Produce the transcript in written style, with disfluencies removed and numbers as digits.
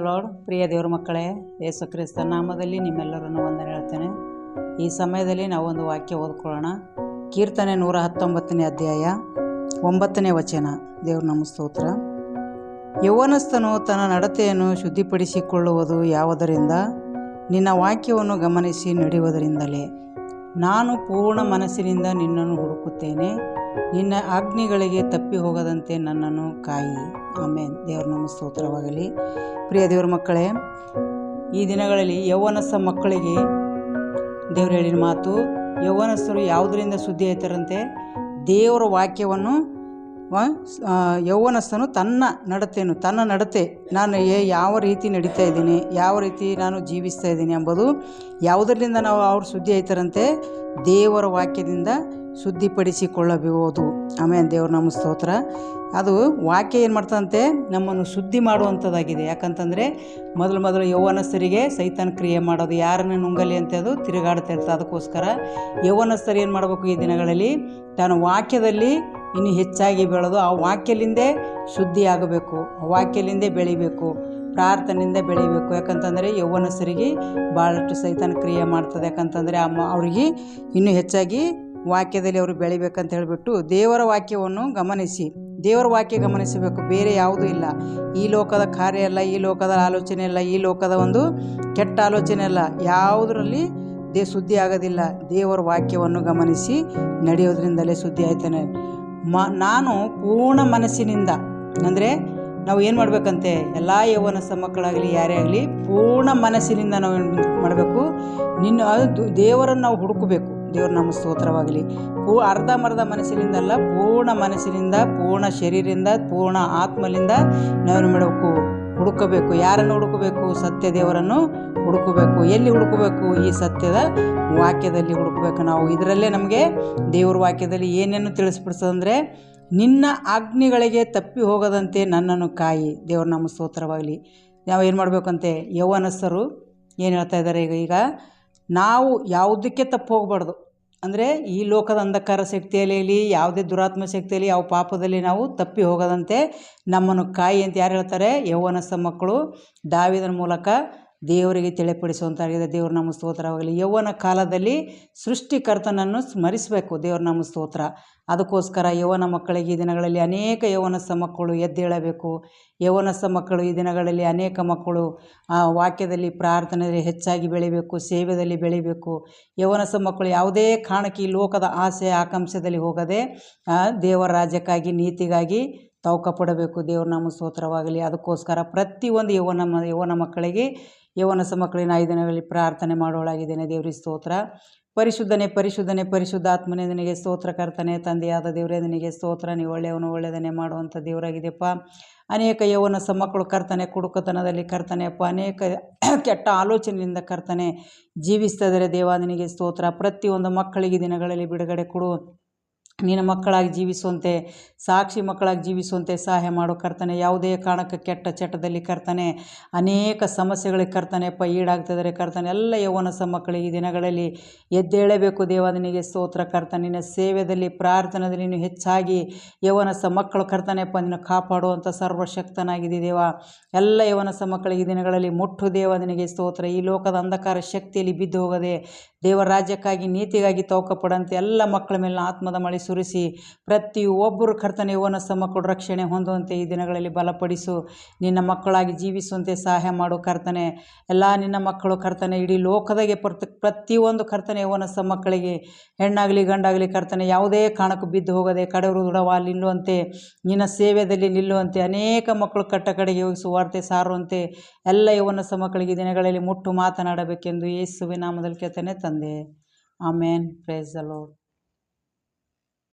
Lord. ಪ್ರಿಯ ದೇವರ ಮಕ್ಕಳೇ, ಯೇಸು ಕ್ರಿಸ್ತ ನಾಮದಲ್ಲಿ ನಿಮ್ಮೆಲ್ಲರನ್ನು ವಂದನೆ ಹೇಳ್ತೇನೆ. ಈ ಸಮಯದಲ್ಲಿ ನಾವೊಂದು ವಾಕ್ಯ ಓದ್ಕೊಳ್ಳೋಣ. ಕೀರ್ತನೆ 119ನೇ ಅಧ್ಯಾಯ 9ನೇ ವಚನ. ದೇವ್ರ ನಮ್ಮ ಸ್ತೋತ್ರ. ಯೌವನಸ್ಥನು ತನ್ನ ನಡತೆಯನ್ನು ಶುದ್ಧಿಪಡಿಸಿಕೊಳ್ಳುವುದು ಯಾವುದರಿಂದ? ನಿನ್ನ ವಾಕ್ಯವನ್ನು ಗಮನಿಸಿ ನಡೆಯುವುದರಿಂದಲೇ. ನಾನು ಪೂರ್ಣ ಮನಸ್ಸಿನಿಂದ ನಿನ್ನನ್ನು ಹುಡುಕುತ್ತೇನೆ, ನಿನ್ನ ಆಜ್ಞೆಗಳಿಗೆ ತಪ್ಪಿ ಹೋಗದಂತೆ ನನ್ನನ್ನು ಕಾಯಿ. ಆಮೇನ್. ದೇವ್ರ ನಮ್ಮ ಸ್ತೋತ್ರವಾಗಲಿ. ಪ್ರಿಯ ದೇವ್ರ ಮಕ್ಕಳೇ, ಈ ದಿನಗಳಲ್ಲಿ ಯೌವನಸ್ಥ ಮಕ್ಕಳಿಗೆ ದೇವ್ರು ಹೇಳಿದ ಮಾತು, ಯೌವನಸ್ಥರು ಯಾವುದರಿಂದ ಶುದ್ಧಿ ಆಯ್ತಾರಂತೆ? ದೇವರ ವಾಕ್ಯವನ್ನು. ಯೌವನಸ್ಥನು ತನ್ನ ನಡತೆ ನಾನು ಯಾವ ರೀತಿ ನಡೀತಾ ಇದ್ದೀನಿ, ಯಾವ ರೀತಿ ನಾನು ಜೀವಿಸ್ತಾ ಇದ್ದೀನಿ ಎಂಬುದು ಯಾವುದರಿಂದ ಅವ್ರು ಶುದ್ಧಿ ಆಯ್ತಾರಂತೆ? ದೇವರ ವಾಕ್ಯದಿಂದ ಶುದ್ಧಿಪಡಿಸಿಕೊಳ್ಳಬಹುದು. ಆಮೇಲೆ ದೇವ್ರ ನಮ್ಮ ಸ್ತೋತ್ರ. ಅದು ವಾಕ್ಯ ಏನು ಮಾಡ್ತದಂತೆ? ನಮ್ಮನ್ನು ಶುದ್ಧಿ ಮಾಡುವಂಥದ್ದಾಗಿದೆ. ಯಾಕಂತಂದರೆ ಮೊದಲು ಯೌವನಸ್ಥರಿಗೆ ಸೈತಾನ್ ಕ್ರಿಯೆ ಮಾಡೋದು, ಯಾರನ್ನು ನುಂಗಲಿ ಅಂತ ಅದು ತಿರುಗಾಡ್ತಾ ಇರ್ತದೆ. ಅದಕ್ಕೋಸ್ಕರ ಯೌವನಸ್ಥರು ಏನು ಮಾಡಬೇಕು? ಈ ದಿನಗಳಲ್ಲಿ ತಾನು ವಾಕ್ಯದಲ್ಲಿ ಇನ್ನು ಹೆಚ್ಚಾಗಿ ಬೆಳೆದು ಆ ವಾಕ್ಯಲಿಂದೇ ಶುದ್ಧಿ ಆಗಬೇಕು, ಆ ವಾಕ್ಯಲಿಂದೇ ಬೆಳಿಬೇಕು, ಪ್ರಾರ್ಥನೆಯಿಂದ ಬೆಳಿಬೇಕು. ಯಾಕಂತಂದರೆ ಯೌವನಸ್ಥರಿಗೆ ಭಾಳಷ್ಟು ಸೈತಾನ್ ಕ್ರಿಯೆ ಮಾಡ್ತದೆ. ಯಾಕಂತಂದರೆ ಅವ್ರಿಗೆ ಇನ್ನೂ ಹೆಚ್ಚಾಗಿ ವಾಕ್ಯದಲ್ಲಿ ಅವರು ಬೆಳಿಬೇಕಂತ ಹೇಳಿಬಿಟ್ಟು ದೇವರ ವಾಕ್ಯವನ್ನು ದೇವರ ವಾಕ್ಯ ಗಮನಿಸಬೇಕು. ಬೇರೆ ಯಾವುದೂ ಇಲ್ಲ. ಈ ಲೋಕದ ಕಾರ್ಯ ಅಲ್ಲ, ಈ ಲೋಕದ ಆಲೋಚನೆ ಅಲ್ಲ, ಈ ಲೋಕದ ಒಂದು ಕೆಟ್ಟ ಆಲೋಚನೆ ಅಲ್ಲ, ಯಾವುದರಲ್ಲಿ ಶುದ್ಧಿ ಆಗೋದಿಲ್ಲ. ದೇವರ ವಾಕ್ಯವನ್ನು ಗಮನಿಸಿ ನಡೆಯೋದ್ರಿಂದಲೇ ಶುದ್ಧಿ ಆಯ್ತಾನೆ. ನಾನು ಪೂರ್ಣ ಮನಸ್ಸಿನಿಂದ, ಅಂದರೆ ನಾವು ಏನು ಮಾಡಬೇಕಂತೆ? ಎಲ್ಲ ಯೌವನಸ್ಥ ಮಕ್ಕಳಾಗಲಿ ಯಾರೇ ಆಗಲಿ ಪೂರ್ಣ ಮನಸ್ಸಿನಿಂದ ನಾವು ಏನು ಮಾಡಬೇಕು? ದೇವರನ್ನು ನಾವು ಹುಡುಕಬೇಕು. ದೇವ್ರ ನಮ್ಮ ಸ್ತೋತ್ರವಾಗಲಿ. ಅರ್ಧಂಬರ್ಧ ಮನಸ್ಸಿನಿಂದಲ್ಲ, ಪೂರ್ಣ ಮನಸ್ಸಿನಿಂದ, ಪೂರ್ಣ ಶರೀರದಿಂದ, ಪೂರ್ಣ ಆತ್ಮಲಿಂದ ನಾವೇನು ಮಾಡಬೇಕು? ಹುಡುಕಬೇಕು. ಯಾರನ್ನು ಹುಡುಕಬೇಕು? ಸತ್ಯ ದೇವರನ್ನು ಹುಡುಕಬೇಕು. ಎಲ್ಲಿ ಹುಡುಕಬೇಕು? ಈ ಸತ್ಯದ ವಾಕ್ಯದಲ್ಲಿ ಹುಡುಕಬೇಕು. ನಾವು ಇದರಲ್ಲೇ ನಮಗೆ ದೇವ್ರ ವಾಕ್ಯದಲ್ಲಿ ಏನೇನು ತಿಳಿಸ್ಬಿಡ್ತದಂದರೆ, ನಿನ್ನ ಆಜ್ಞೆಗಳಿಗೆ ತಪ್ಪಿ ಹೋಗದಂತೆ ನನ್ನನ್ನು ಕಾಯಿ. ದೇವ್ರ ನಮ್ಮ ಸ್ತೋತ್ರವಾಗಲಿ. ನಾವು ಏನು ಮಾಡಬೇಕಂತೆ? ಯೌವನಸ್ಥರು ಏನು ಹೇಳ್ತಾ ಇದ್ದಾರೆ? ಈಗ ನಾವು ಯಾವುದಕ್ಕೆ ತಪ್ಪು ಹೋಗಬಾರ್ದು. ಅಂದರೆ ಈ ಲೋಕದ ಅಂಧಕಾರ ಶಕ್ತಿಯಲ್ಲಿ, ಯಾವುದೇ ದುರಾತ್ಮ ಶಕ್ತಿಯಲ್ಲಿ, ಯಾವ ಪಾಪದಲ್ಲಿ ನಾವು ತಪ್ಪಿ ಹೋಗದಂತೆ ನಮ್ಮನ್ನು ಕಾಯಿ ಅಂತ ಯಾರು ಹೇಳ್ತಾರೆ? ಯೌವನಸ್ಥ ಮಕ್ಕಳು ದಾವೀದನ ಮೂಲಕ ದೇವರಿಗೆ ತಿಳಿಪಡಿಸುವಂತಾಗಿದೆ. ದೇವ್ರ ನಮ್ಮ ಸ್ತೋತ್ರವಾಗಲಿ. ಯೌವನ ಕಾಲದಲ್ಲಿ ಸೃಷ್ಟಿಕರ್ತನನ್ನು ಸ್ಮರಿಸಬೇಕು. ದೇವ್ರ ನಮ್ಮ ಸ್ತೋತ್ರ. ಅದಕ್ಕೋಸ್ಕರ ಯೌವನ ಮಕ್ಕಳಿಗೆ ಈ ದಿನಗಳಲ್ಲಿ ಅನೇಕ ಯೌವನಸ್ಥ ಮಕ್ಕಳು ಎದ್ದೇಳಬೇಕು. ಯೌವನಸ್ಥ ಮಕ್ಕಳು ಈ ದಿನಗಳಲ್ಲಿ ಅನೇಕ ಮಕ್ಕಳು ವಾಕ್ಯದಲ್ಲಿ, ಪ್ರಾರ್ಥನೆಯಲ್ಲಿ ಹೆಚ್ಚಾಗಿ ಬೆಳಿಬೇಕು, ಸೇವೆಯಲ್ಲಿ ಬೆಳಿಬೇಕು. ಯೌವನಸ್ಥ ಮಕ್ಕಳು ಯಾವುದೇ ಕಾರಣಕ್ಕೆ ಈ ಲೋಕದ ಆಸೆ ಆಕಾಂಕ್ಷೆಯಲ್ಲಿ ಹೋಗದೆ ದೇವರ ರಾಜ್ಯಕ್ಕಾಗಿ, ನೀತಿಗಾಗಿ ತವಕ ಪಡಬೇಕು. ದೇವ್ರ ನಮ್ಮ ಸ್ತೋತ್ರವಾಗಲಿ. ಅದಕ್ಕೋಸ್ಕರ ಪ್ರತಿಯೊಂದು ಯೌವನ ಮಕ್ಕಳಿಗೆ, ಯೌವನಸ್ಥ ಮಕ್ಕಳಿನ 5 ದಿನಗಳಲ್ಲಿ ಪ್ರಾರ್ಥನೆ ಮಾಡೋಳಾಗಿದ್ದೇನೆ. ದೇವ್ರಿಗೆ ಸ್ತೋತ್ರ. ಪರಿಶುದ್ಧನೇ ಪರಿಶುದ್ಧನೇ ಪರಿಶುದ್ಧಾತ್ಮನೇ ನಿನಗೆ ಸ್ತೋತ್ರ. ಕರ್ತನೆ ತಂದೆಯಾದ ದೇವರೇ ನಿನಗೆ ಸ್ತೋತ್ರ. ನೀವು ಒಳ್ಳೆಯದನ್ನೇ ಮಾಡುವಂಥ ದೇವರಾಗಿದೆಯಪ್ಪ. ಅನೇಕ ಯೌವನಸ್ಥ ಮಕ್ಕಳು ಕರ್ತನೆ ಕುಡುಕತನದಲ್ಲಿ, ಕರ್ತನೆ ಅಪ್ಪ, ಅನೇಕ ಕೆಟ್ಟ ಆಲೋಚನೆಯಿಂದ ಕರ್ತನೆ ಜೀವಿಸ್ತಾ ಇದ್ದಾರೆ. ದೇವ ನಿನಗೆ ಸ್ತೋತ್ರ. ಪ್ರತಿಯೊಂದು ಮಕ್ಕಳಿಗೆ ದಿನಗಳಲ್ಲಿ ಬಿಡುಗಡೆ ಕೊಡು. ನಿನ್ನ ಮಕ್ಕಳಾಗಿ ಜೀವಿಸುವಂತೆ, ಸಾಕ್ಷಿ ಮಕ್ಕಳಾಗಿ ಜೀವಿಸುವಂತೆ ಸಹಾಯ ಮಾಡು ಕರ್ತನೆ. ಯಾವುದೇ ಕಾರಣಕ್ಕೆ ಕೆಟ್ಟ ಚಟದಲ್ಲಿ ಕರ್ತನೆ ಅನೇಕ ಸಮಸ್ಯೆಗಳಿಗೆ ಕರ್ತನೆಪ್ಪ ಈಡಾಗ್ತಿದ್ದಾರೆ ಕರ್ತನೆ. ಎಲ್ಲ ಯೌವನಸ್ಥ ಮಕ್ಕಳಿಗೆ ಈ ದಿನಗಳಲ್ಲಿ ಎದ್ದೇಳಬೇಕು. ದೇವನಿಗೆ ಸ್ತೋತ್ರ ಕರ್ತನೆ. ನಿನ್ನ ಸೇವೆಯಲ್ಲಿ, ಪ್ರಾರ್ಥನೆಯಲ್ಲಿ ನೀನು ಹೆಚ್ಚಾಗಿ ಯೌವನಸ್ಥ ಮಕ್ಕಳು ಕರ್ತನೆಪ್ಪ ನಿನ್ನ ಕಾಪಾಡುವಂಥ ಸರ್ವಶಕ್ತನಾಗಿದೆ ದೇವ. ಎಲ್ಲ ಯೌವನಸ್ಥ ಮಕ್ಕಳಿಗೆ ಈ ದಿನಗಳಲ್ಲಿ ಮುಟ್ಟು ದೇವ ನಿನಗೆ ಸ್ತೋತ್ರ. ಈ ಲೋಕದ ಅಂಧಕಾರ ಶಕ್ತಿಯಲ್ಲಿ ಬಿದ್ದು ಹೋಗದೆ ದೇವರ ರಾಜ್ಯಕ್ಕಾಗಿ, ನೀತಿಗಾಗಿ ತವಕ ಪಡಂತೆ ಎಲ್ಲ ಮಕ್ಕಳ ಮೇಲೆ ಆತ್ಮದ ಮಳೆ ಸುರಿಸಿ ಪ್ರತಿಯೊಬ್ಬರು ಕರ್ತನೆ ಯೌವನಸ್ಥ ಮಕ್ಕಳು ರಕ್ಷಣೆ ಹೊಂದುವಂತೆ ಈ ದಿನಗಳಲ್ಲಿ ಬಲಪಡಿಸು. ನಿನ್ನ ಮಕ್ಕಳಾಗಿ ಜೀವಿಸುವಂತೆ ಸಹಾಯ ಮಾಡು ಕರ್ತನೆ. ಎಲ್ಲ ನಿನ್ನ ಮಕ್ಕಳು ಕರ್ತನೆ ಇಡೀ ಲೋಕದಾಗೆ ಪ್ರತಿಯೊಂದು ಕರ್ತನೆ ಯೌವನಸ್ಥ ಮಕ್ಕಳಿಗೆ, ಹೆಣ್ಣಾಗಲಿ ಗಂಡಾಗಲಿ ಕರ್ತನೆ ಯಾವುದೇ ಕಾರಣಕ್ಕೂ ಬಿದ್ದು ಹೋಗದೆ ಕಡೆಯವರು ದೃಢವಾಗಿ ನಿಲ್ಲುವಂತೆ, ನಿನ್ನ ಸೇವೆಯಲ್ಲಿ ನಿಲ್ಲುವಂತೆ, ಅನೇಕ ಮಕ್ಕಳು ಕಡೆಗೆ ಹೋಗಿ ಸುವಾರ್ತೆ ಸಾರುವಂತೆ ಎಲ್ಲ ಯೌವನಸ್ಥ ಮಕ್ಕಳಿಗೆ ದಿನಗಳಲ್ಲಿ ಮುಟ್ಟು ಮಾತನಾಡಬೇಕೆಂದು ಯೇಸುವಿನ ನಾಮದಲ್ಲಿ ಕೇಳ್ತೇನೆ ತಂದೆ. ಆಮೇನ್. Praise the lord.